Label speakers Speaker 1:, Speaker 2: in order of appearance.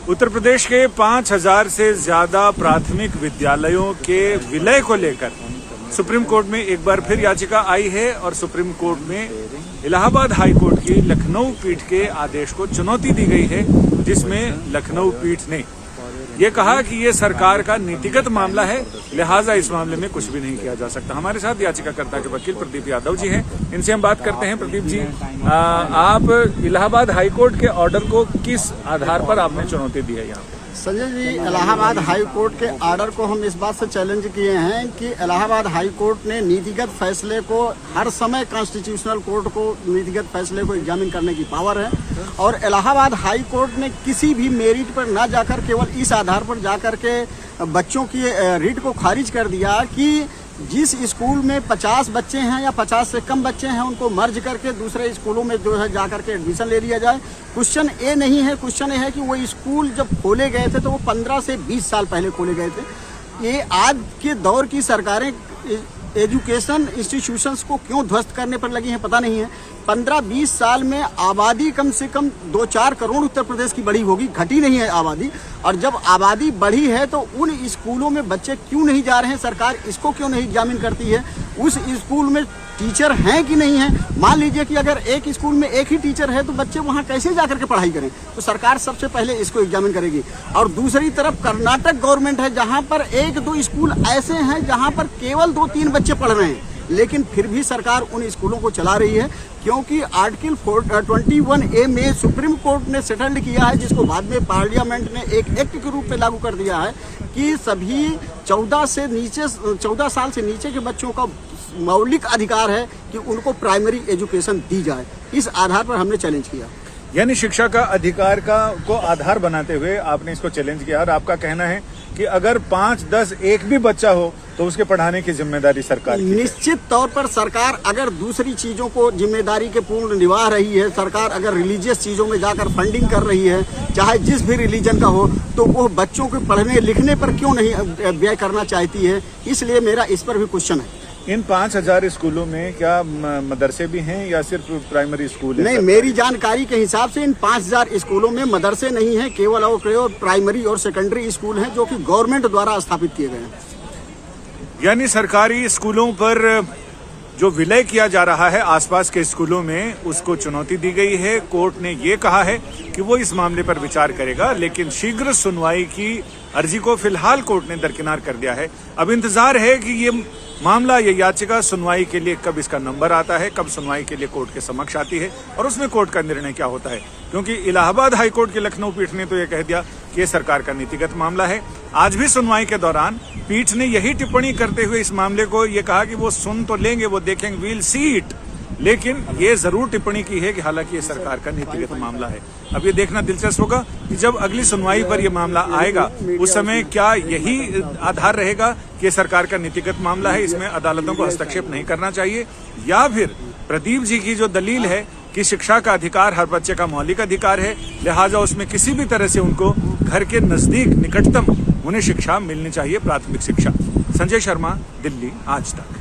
Speaker 1: उत्तर प्रदेश के 5000 से ज्यादा प्राथमिक विद्यालयों के विलय को लेकर सुप्रीम कोर्ट में एक बार फिर याचिका आई है और सुप्रीम कोर्ट में इलाहाबाद हाई कोर्ट की लखनऊ पीठ के आदेश को चुनौती दी गई है, जिसमें लखनऊ पीठ ने ये कहा कि ये सरकार का नीतिगत मामला है, लिहाजा इस मामले में कुछ भी नहीं किया जा सकता। हमारे साथ याचिकाकर्ता के वकील प्रदीप यादव जी हैं, इनसे हम बात करते हैं। प्रदीप जी, आप इलाहाबाद हाई कोर्ट के ऑर्डर को किस आधार पर आपने चुनौती दी है? यहाँ
Speaker 2: संजय जी, इलाहाबाद हाई कोर्ट के ऑर्डर को हम इस बात से चैलेंज किए हैं कि इलाहाबाद हाई कोर्ट ने नीतिगत फैसले को हर समय कॉन्स्टिट्यूशनल कोर्ट को नीतिगत फैसले को एग्जामिन करने की पावर है, और इलाहाबाद हाई कोर्ट ने किसी भी मेरिट पर ना जाकर केवल इस आधार पर जाकर के बच्चों की रिट को खारिज कर दिया कि जिस स्कूल में 50 बच्चे हैं या 50 से कम बच्चे हैं उनको मर्ज करके दूसरे स्कूलों में जो है जाकर के एडमिशन ले लिया जाए। क्वेश्चन ये नहीं है, क्वेश्चन ये है कि वो स्कूल जब खोले गए थे तो वो 15 से 20 साल पहले खोले गए थे। ये आज के दौर की सरकारें एजुकेशन इंस्टीट्यूशंस को क्यों ध्वस्त करने पर लगी हैं पता नहीं है। 15-20 साल में आबादी कम से कम 2-4 करोड़ उत्तर प्रदेश की बढ़ी होगी, घटी नहीं है आबादी। और जब आबादी बढ़ी है तो उन स्कूलों में बच्चे क्यों नहीं जा रहे हैं, सरकार इसको क्यों नहीं एग्जामिन करती है। उस स्कूल में टीचर हैं कि नहीं है। मान लीजिए कि अगर एक स्कूल में एक ही टीचर है तो बच्चे वहां कैसे जाकर के पढ़ाई करें, तो सरकार सबसे पहले इसको एग्जामिन करेगी। और दूसरी तरफ कर्नाटक गवर्नमेंट है जहां पर 1-2 स्कूल ऐसे हैं जहां पर केवल 2-3 बच्चे पढ़ रहे हैं, लेकिन फिर भी सरकार उन स्कूलों को चला रही है, क्योंकि आर्टिकल 21A में सुप्रीम कोर्ट ने सेटल्ड किया है, जिसको बाद में पार्लियामेंट ने एक एक्ट के रूप में लागू कर दिया है कि सभी 14 साल से नीचे के बच्चों का मौलिक अधिकार है कि उनको प्राइमरी एजुकेशन दी जाए। इस आधार पर हमने चैलेंज किया।
Speaker 1: यानी शिक्षा का अधिकार को आधार बनाते हुए आपने इसको चैलेंज किया, और आपका कहना है कि अगर 5-10 एक भी बच्चा हो तो उसके पढ़ाने की जिम्मेदारी सरकार की है।
Speaker 2: निश्चित तौर पर सरकार अगर दूसरी चीजों को जिम्मेदारी के पूर्ण निभा रही है, सरकार अगर रिलीजियस चीजों में जाकर फंडिंग कर रही है, चाहे जिस भी रिलीजन का हो, तो वो बच्चों के पढ़ने लिखने पर क्यों नहीं व्यय करना चाहती है। इसलिए मेरा इस पर भी क्वेश्चन है।
Speaker 1: इन 5000 स्कूलों में क्या मदरसे भी हैं या सिर्फ प्राइमरी स्कूल है?
Speaker 2: नहीं, मेरी जानकारी के हिसाब से इन 5000 स्कूलों में मदरसे नहीं हैं, केवल और प्राइमरी और सेकेंडरी स्कूल हैं जो कि गवर्नमेंट द्वारा स्थापित किए गए हैं।
Speaker 1: यानी सरकारी स्कूलों पर जो विलय किया जा रहा है आसपास के स्कूलों में, उसको चुनौती दी गई है। कोर्ट ने ये कहा है कि वो इस मामले पर विचार करेगा, लेकिन शीघ्र सुनवाई की अर्जी को फिलहाल कोर्ट ने दरकिनार कर दिया है। अब इंतजार है कि ये मामला, ये याचिका सुनवाई के लिए कब इसका नंबर आता है, कब सुनवाई के लिए कोर्ट के समक्ष आती है और उसमें कोर्ट का निर्णय क्या होता है। क्योंकि इलाहाबाद हाई कोर्ट की लखनऊ पीठ ने तो ये कह दिया कि ये सरकार का नीतिगत मामला है। आज भी सुनवाई के दौरान पीठ ने यही टिप्पणी करते हुए इस मामले को ये कहा कि वो सुन तो लेंगे, वो देखेंगे, वील सी इट, लेकिन ये जरूर टिप्पणी की है कि हालांकि ये सरकार का नीतिगत मामला है। अब ये देखना दिलचस्प होगा कि जब अगली सुनवाई पर ये मामला आएगा उस समय क्या यही आधार रहेगा कि ये सरकार का नीतिगत मामला है, इसमें अदालतों को हस्तक्षेप नहीं करना चाहिए, या फिर प्रदीप जी की जो दलील है कि शिक्षा का अधिकार हर बच्चे का मौलिक अधिकार है, लिहाजा उसमें किसी भी तरह से उनको घर के नजदीक निकटतम उन्हें शिक्षा मिलनी चाहिए, प्राथमिक शिक्षा। संजय शर्मा, दिल्ली आज तक।